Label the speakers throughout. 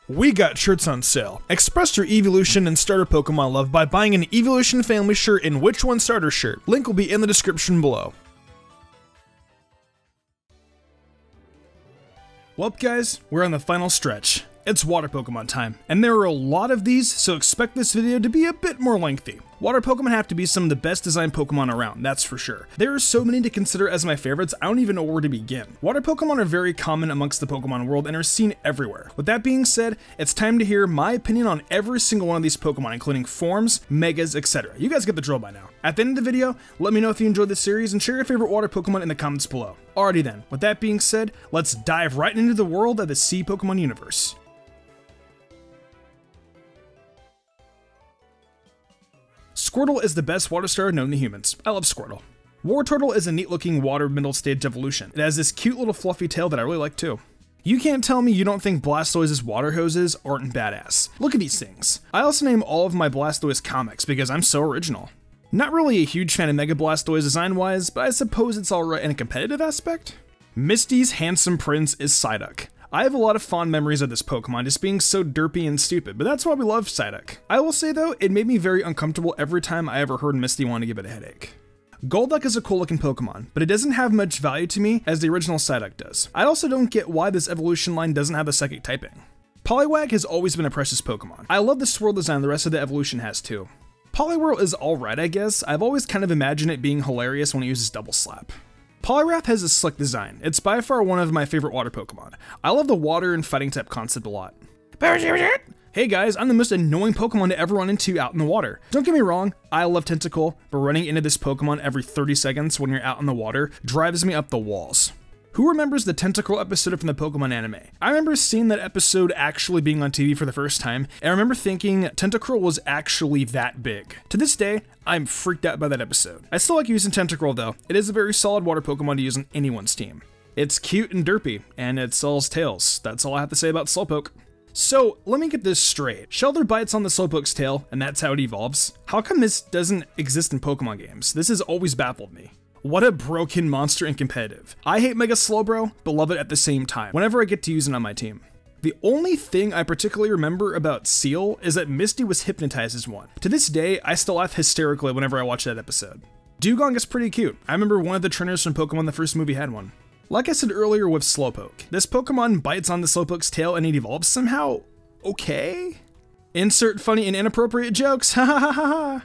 Speaker 1: We got shirts on sale. Express your Eeveelution and starter Pokemon love by buying an Eeveelution family shirt and Which One starter shirt. Link will be in the description below. Welp guys, we're on the final stretch. It's water Pokemon time, and there are a lot of these, so expect this video to be a bit more lengthy. Water Pokemon have to be some of the best designed Pokemon around, that's for sure. There are so many to consider as my favorites, I don't even know where to begin. Water Pokemon are very common amongst the Pokemon world and are seen everywhere. With that being said, it's time to hear my opinion on every single one of these Pokemon, including forms, megas, etc. You guys get the drill by now. At the end of the video, let me know if you enjoyed this series and share your favorite water Pokemon in the comments below. Alrighty then, with that being said, let's dive right into the world of the Sea Pokemon universe. Squirtle is the best water starter known to humans. I love Squirtle. Wartortle is a neat looking water middle stage evolution. It has this cute little fluffy tail that I really like too. You can't tell me you don't think Blastoise's water hoses aren't badass. Look at these things. I also name all of my Blastoise comics because I'm so original. Not really a huge fan of Mega Blastoise design wise, but I suppose it's alright in a competitive aspect. Misty's handsome prince is Psyduck. I have a lot of fond memories of this Pokemon just being so derpy and stupid, but that's why we love Psyduck. I will say though, it made me very uncomfortable every time I ever heard Misty want to give it a headache. Golduck is a cool looking Pokemon, but it doesn't have much value to me as the original Psyduck does. I also don't get why this evolution line doesn't have a psychic typing. Poliwag has always been a precious Pokemon. I love the swirl design the rest of the evolution has too. Poliwhirl is alright I guess, I've always kind of imagined it being hilarious when it uses Double Slap. Poliwrath has a slick design. It's by far one of my favorite water Pokemon. I love the water and fighting type concept a lot. Hey guys, I'm the most annoying Pokemon to ever run into out in the water. Don't get me wrong, I love Tentacle, but running into this Pokemon every 30 seconds when you're out in the water drives me up the walls. Who remembers the Tentacle episode from the Pokemon anime? I remember seeing that episode actually being on TV for the first time, and I remember thinking Tentacruel was actually that big. To this day, I'm freaked out by that episode. I still like using Tentacruel though. It is a very solid water Pokemon to use on anyone's team. It's cute and derpy, and it sells tails. That's all I have to say about Slowpoke. So, let me get this straight. Shelter bites on the Slowpoke's tail, and that's how it evolves. How come this doesn't exist in Pokemon games? This has always baffled me. What a broken monster and competitive. I hate Mega Slowbro, but love it at the same time, whenever I get to use it on my team. The only thing I particularly remember about Seal is that Misty was hypnotized as one. To this day, I still laugh hysterically whenever I watch that episode. Dugong is pretty cute. I remember one of the trainers from Pokemon the first movie had one. Like I said earlier with Slowpoke, this Pokemon bites on the Slowpoke's tail and it evolves somehow okay? Insert funny and inappropriate jokes, ha ha ha ha.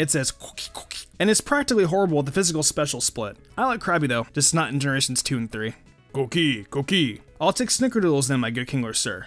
Speaker 1: It says cookie cookie, and it's practically horrible with the physical special split. I like Krabby though, just not in generations 2 and 3. Cookie, cookie. I'll take Snickerdoodles then, my good Kingler sir.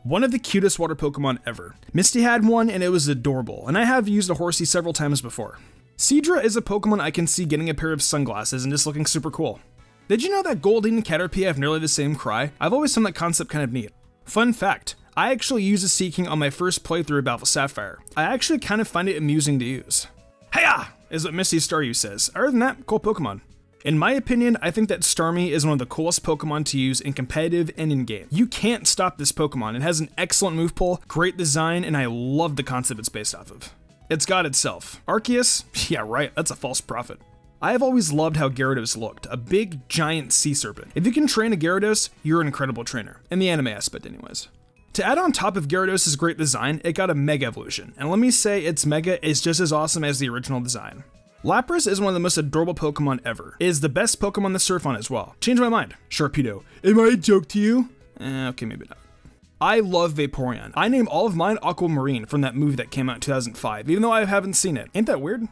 Speaker 1: One of the cutest water Pokemon ever. Misty had one and it was adorable, and I have used a Horsey several times before. Seadra is a Pokemon I can see getting a pair of sunglasses and just looking super cool. Did you know that Goldeen and Caterpie have nearly the same cry? I've always found that concept kind of neat. Fun fact, I actually used a Seaking on my first playthrough of Alpha Sapphire. I actually kind of find it amusing to use. Hiya! Is what Misty Staryu says. Other than that, cool Pokemon. In my opinion, I think that Starmie is one of the coolest Pokemon to use in competitive and in-game. You can't stop this Pokemon. It has an excellent move pool, great design, and I love the concept it's based off of. It's God itself. Arceus? Yeah right, that's a false prophet. I have always loved how Gyarados looked, a big, giant sea serpent. If you can train a Gyarados, you're an incredible trainer. In the anime aspect anyways. To add on top of Gyarados' great design, it got a Mega Evolution, and let me say its Mega is just as awesome as the original design. Lapras is one of the most adorable Pokemon ever. It is the best Pokemon to surf on as well. Change my mind. Sharpedo, am I a joke to you? Okay, maybe not. I love Vaporeon. I name all of mine Aquamarine from that movie that came out in 2005, even though I haven't seen it. Ain't that weird?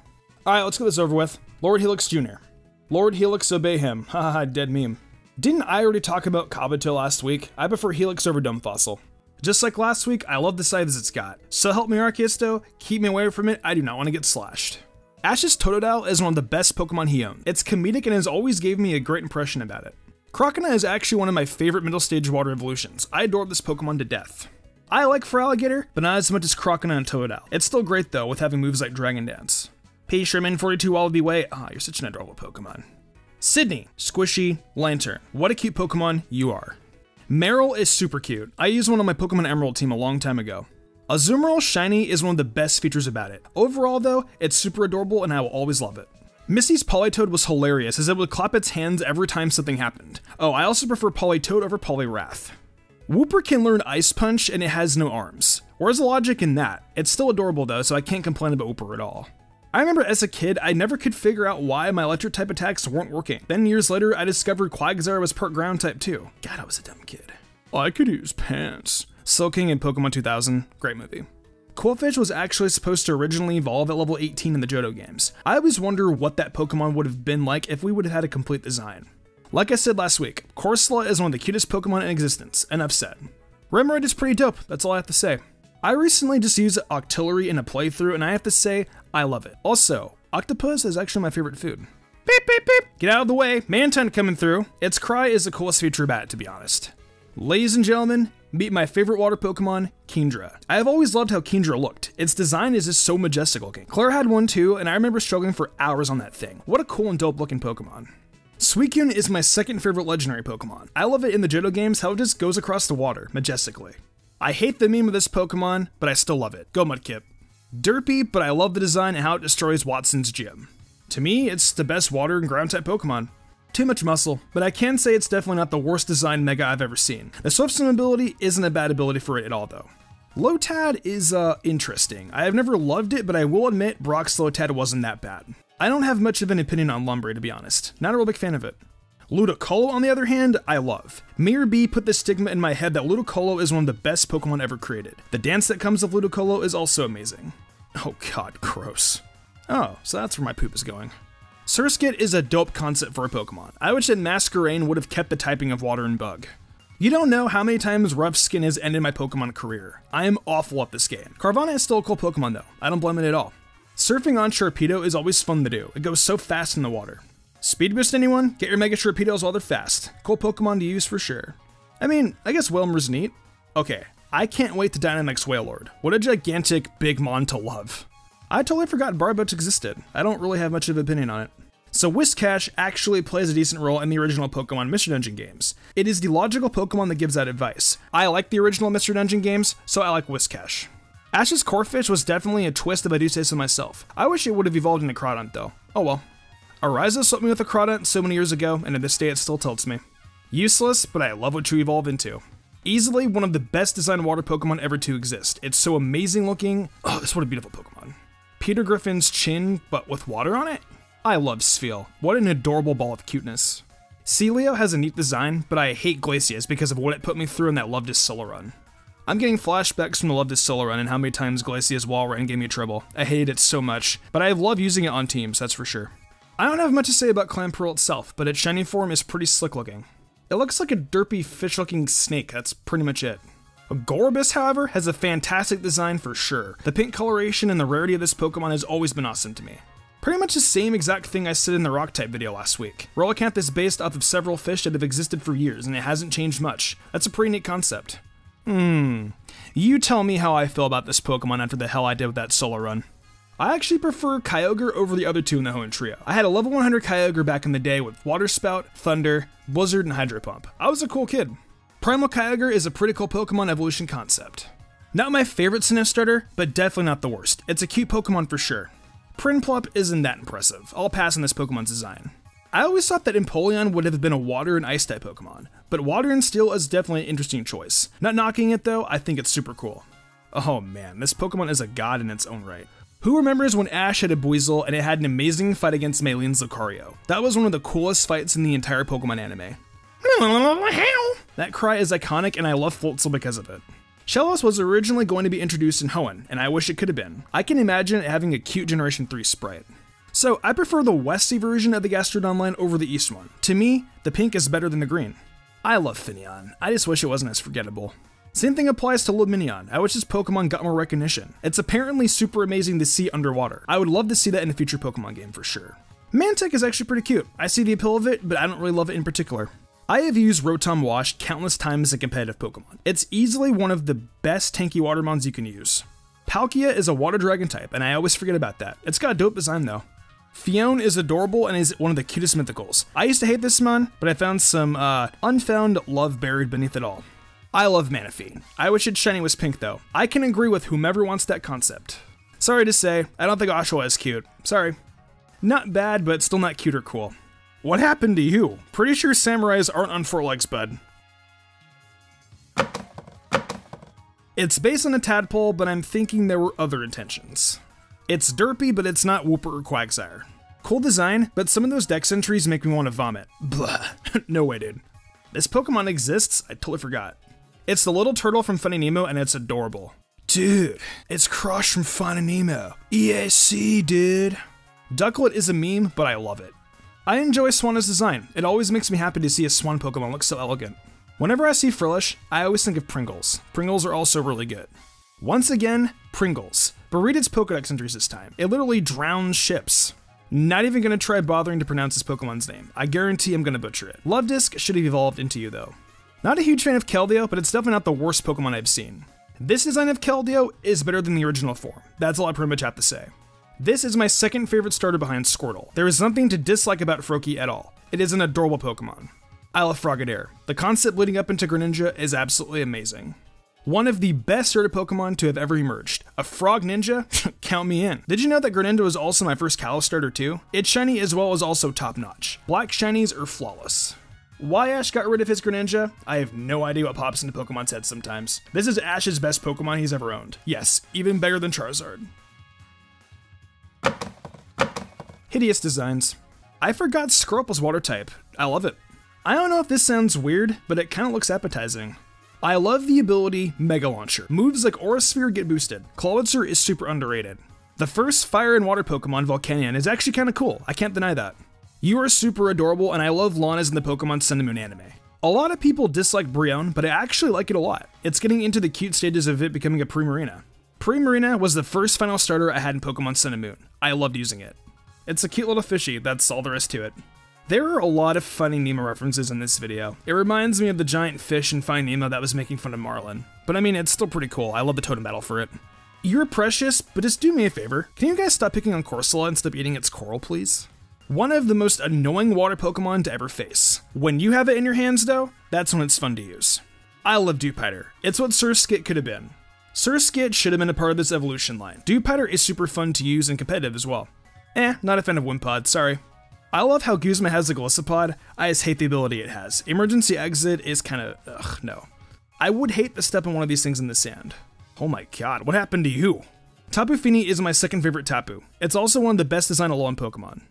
Speaker 1: Alright, let's get this over with. Lord Helix Jr. Lord Helix, obey him. Haha, dead meme. Didn't I already talk about Kabuto last week? I prefer Helix over Dumbfossil. Just like last week, I love the size it's got. So help me Arceus though, keep me away from it, I do not want to get slashed. Ash's Totodile is one of the best Pokemon he owned. It's comedic and has always gave me a great impression about it. Croconaw is actually one of my favorite middle stage water evolutions. I adore this Pokemon to death. I like Feraligatr, but not as much as Croconaw and Totodile. It's still great though, with having moves like Dragon Dance. P. Sherman 42 Wallaby Way, you're such an adorable Pokemon. Sydney, Squishy, Lantern. What a cute Pokemon you are. Meryl is super cute. I used one on my Pokemon Emerald team a long time ago. Azumarill Shiny is one of the best features about it. Overall though, it's super adorable and I will always love it. Missy's Politoed was hilarious as it would clap its hands every time something happened. Oh, I also prefer Politoed over Poliwrath. Wooper can learn Ice Punch and it has no arms. Where's the logic in that? It's still adorable though, so I can't complain about Wooper at all. I remember as a kid, I never could figure out why my electric type attacks weren't working. Then years later, I discovered Quagsire was part ground type too. God, I was a dumb kid. I could use pants. Sulking in Pokemon 2000, great movie. Qwilfish was actually supposed to originally evolve at level 18 in the Johto games. I always wonder what that Pokemon would have been like if we would have had a complete design. Like I said last week, Corsola is one of the cutest Pokemon in existence, enough said. Remoraid is pretty dope, that's all I have to say. I recently just used Octillery in a playthrough and I have to say, I love it. Also, octopus is actually my favorite food. Beep, beep, beep. Get out of the way, Mantine coming through. Its cry is the coolest feature about it, to be honest. Ladies and gentlemen, meet my favorite water Pokemon, Kyndra. I have always loved how Kyndra looked. Its design is just so majestic looking. Claire had one too, and I remember struggling for hours on that thing. What a cool and dope looking Pokemon. Suicune is my second favorite legendary Pokemon. I love it in the Johto games how it just goes across the water, majestically. I hate the meme of this Pokemon, but I still love it. Go Mudkip. Derpy, but I love the design and how it destroys Watson's gym. To me, it's the best water and ground type Pokemon. Too much muscle, but I can say it's definitely not the worst designed Mega I've ever seen. The Swift Swim ability isn't a bad ability for it at all though. Lotad is interesting. I have never loved it, but I will admit Brock's Lotad wasn't that bad. I don't have much of an opinion on Lumberry, to be honest. Not a real big fan of it. Ludicolo, on the other hand, I love. Mirror B put the stigma in my head that Ludicolo is one of the best Pokemon ever created. The dance that comes with Ludicolo is also amazing. Oh god, gross. Oh, so that's where my poop is going. Surskit is a dope concept for a Pokemon. I wish that Masquerain would have kept the typing of Water and Bug. You don't know how many times Rough Skin has ended my Pokemon career. I am awful at this game. Carvanha is still a cool Pokemon though. I don't blame it at all. Surfing on Sharpedo is always fun to do. It goes so fast in the water. Speed boost anyone? Get your Mega Sharpedos while they're fast. Cool Pokemon to use for sure. I mean, I guess Whalmer's neat. Okay, I can't wait to Dynamax Wailord. What a gigantic big mon to love. I totally forgot Barboach existed. I don't really have much of an opinion on it. So Whiscash actually plays a decent role in the original Pokemon Mystery Dungeon games. It is the logical Pokemon that gives that advice. I like the original Mystery Dungeon games, so I like Whiscash. Ash's Corphish was definitely a twist if I do say so myself. I wish it would have evolved into Crawdaunt though. Oh well. Ariza swept me with a Crawdaunt so many years ago, and to this day it still tilts me. Useless, but I love what you evolve into. Easily one of the best designed water Pokemon ever to exist. It's so amazing looking. Oh, this what a beautiful Pokemon. Peter Griffin's chin, but with water on it? I love Spheal. What an adorable ball of cuteness. Celio has a neat design, but I hate Glacius because of what it put me through in that Love Distilla run. I'm getting flashbacks from the Love Distilla run and how many times Glacius Wall Run gave me trouble. I hated it so much, but I love using it on teams, that's for sure. I don't have much to say about Clamperl itself, but its shiny form is pretty slick looking. It looks like a derpy fish-looking snake, that's pretty much it. Gorobus, however, has a fantastic design for sure. The pink coloration and the rarity of this Pokemon has always been awesome to me. Pretty much the same exact thing I said in the Rock-type video last week. Relicanth is based off of several fish that have existed for years, and it hasn't changed much. That's a pretty neat concept. You tell me how I feel about this Pokemon after the hell I did with that solo run. I actually prefer Kyogre over the other two in the Hoenn trio. I had a level 100 Kyogre back in the day with Water Spout, Thunder, Blizzard, and Hydro Pump. I was a cool kid. Primal Kyogre is a pretty cool Pokemon evolution concept. Not my favorite Sinnoh starter, but definitely not the worst. It's a cute Pokemon for sure. Prinplup isn't that impressive. I'll pass on this Pokemon's design. I always thought that Empoleon would have been a Water and Ice type Pokemon, but Water and Steel is definitely an interesting choice. Not knocking it though, I think it's super cool. Oh man, this Pokemon is a god in its own right. Who remembers when Ash had a Buizel and it had an amazing fight against Maylene's Lucario? That was one of the coolest fights in the entire Pokemon anime. That cry is iconic and I love Floatzel because of it. Shellos was originally going to be introduced in Hoenn, and I wish it could have been. I can imagine it having a cute Generation 3 sprite. So I prefer the Westy version of the Gastrodon line over the East one. To me, the pink is better than the green. I love Finneon. I just wish it wasn't as forgettable. Same thing applies to Lumineon. I wish this Pokemon got more recognition. It's apparently super amazing to see underwater. I would love to see that in a future Pokemon game for sure. Mantic is actually pretty cute. I see the appeal of it, but I don't really love it in particular. I have used Rotom Wash countless times as a competitive Pokemon. It's easily one of the best tanky Watermons you can use. Palkia is a Water Dragon type, and I always forget about that. It's got a dope design though. Phione is adorable and is one of the cutest mythicals. I used to hate this mon, but I found some unfound love buried beneath it all. I love Manaphy. I wish its shiny was pink though. I can agree with whomever wants that concept. Sorry to say, I don't think Oshawott is cute. Sorry. Not bad, but still not cute or cool. What happened to you? Pretty sure samurais aren't on 4 legs, bud. It's based on a tadpole, but I'm thinking there were other intentions. It's derpy, but it's not Wooper or Quagsire. Cool design, but some of those dex entries make me want to vomit. Blah. No way, dude. This Pokemon exists? I totally forgot. It's the little turtle from Finding Nemo, and it's adorable. Dude, it's Crush from Finding Nemo. EAC, dude. Ducklet is a meme, but I love it. I enjoy Swanna's design. It always makes me happy to see a Swan Pokemon look so elegant. Whenever I see Frillish, I always think of Pringles. Pringles are also really good. Once again, Pringles. But read its Pokedex entries this time. It literally drowns ships. Not even gonna try bothering to pronounce this Pokemon's name. I guarantee I'm gonna butcher it. Lovedisk should have evolved into you though. Not a huge fan of Keldeo, but it's definitely not the worst Pokemon I've seen. This design of Keldeo is better than the original form. That's all I pretty much have to say. This is my second favorite starter behind Squirtle. There is nothing to dislike about Froakie at all. It is an adorable Pokemon. I love Frogadier. The concept leading up into Greninja is absolutely amazing. One of the best starter Pokemon to have ever emerged. A Frog Ninja? Count me in. Did you know that Greninja was also my first Kalos starter too? It's shiny as well as also top notch. Black shinies are flawless. Why Ash got rid of his Greninja? I have no idea what pops into Pokemon's head sometimes. This is Ash's best Pokemon he's ever owned. Yes, even better than Charizard. Hideous designs. I forgot Squirtle's water type. I love it. I don't know if this sounds weird, but it kind of looks appetizing. I love the ability Mega Launcher. Moves like Aura Sphere get boosted. Clawitzer is super underrated. The first fire and water Pokemon, Volcanion, is actually kind of cool. I can't deny that. You are super adorable, and I love Lana's in the Pokemon Sun and Moon anime. A lot of people dislike Brionne, but I actually like it a lot. It's getting into the cute stages of it becoming a Primarina. Primarina was the first final starter I had in Pokemon Sun and Moon. I loved using it. It's a cute little fishy, that's all there is to it. There are a lot of funny Nemo references in this video. It reminds me of the giant fish in Finding Nemo that was making fun of Marlin. But I mean, it's still pretty cool. I love the totem battle for it. You're precious, but just do me a favor. Can you guys stop picking on Corsola and stop eating its coral, please? One of the most annoying water Pokemon to ever face. When you have it in your hands though, that's when it's fun to use. I love Dewpider. It's what Surskit could have been. Surskit should have been a part of this evolution line. Dewpider is super fun to use and competitive as well. Not a fan of Wimpod, sorry. I love how Guzma has the Gliscopod. I just hate the ability it has. Emergency Exit is kinda, no. I would hate to step on one of these things in the sand. Oh my god, what happened to you? Tapu Fini is my second favorite Tapu. It's also one of the best designed Alolan Pokemon.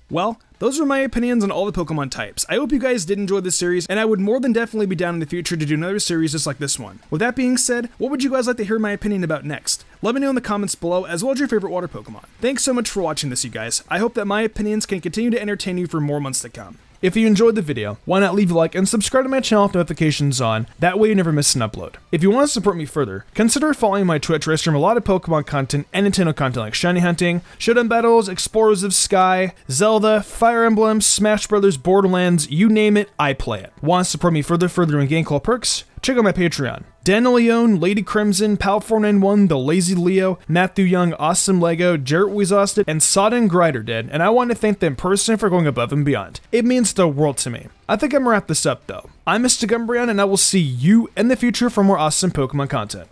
Speaker 1: Well, those are my opinions on all the Pokemon types. I hope you guys did enjoy this series, and I would more than definitely be down in the future to do another series just like this one. With that being said, what would you guys like to hear my opinion about next? Let me know in the comments below, as well as your favorite water Pokemon. Thanks so much for watching this, you guys. I hope that my opinions can continue to entertain you for more months to come. If you enjoyed the video, why not leave a like and subscribe to my channel with notifications on, that way you never miss an upload. If you want to support me further, consider following my Twitch where I stream a lot of Pokemon content and Nintendo content like Shiny Hunting, Showdown Battles, Explorers of Sky, Zelda, Fire Emblem, Smash Brothers, Borderlands, you name it, I play it. Want to support me further in game call perks? Check out my Patreon. Daniel Leone, Lady Crimson, Pal491, The Lazy Leo, Matthew Young, Awesome Lego, Jarrett Weezosted, and Sodden Grider did, and I want to thank them personally for going above and beyond. It means the world to me. I think I'm gonna wrap this up though. I'm MysticUmbreon, and I will see you in the future for more awesome Pokemon content.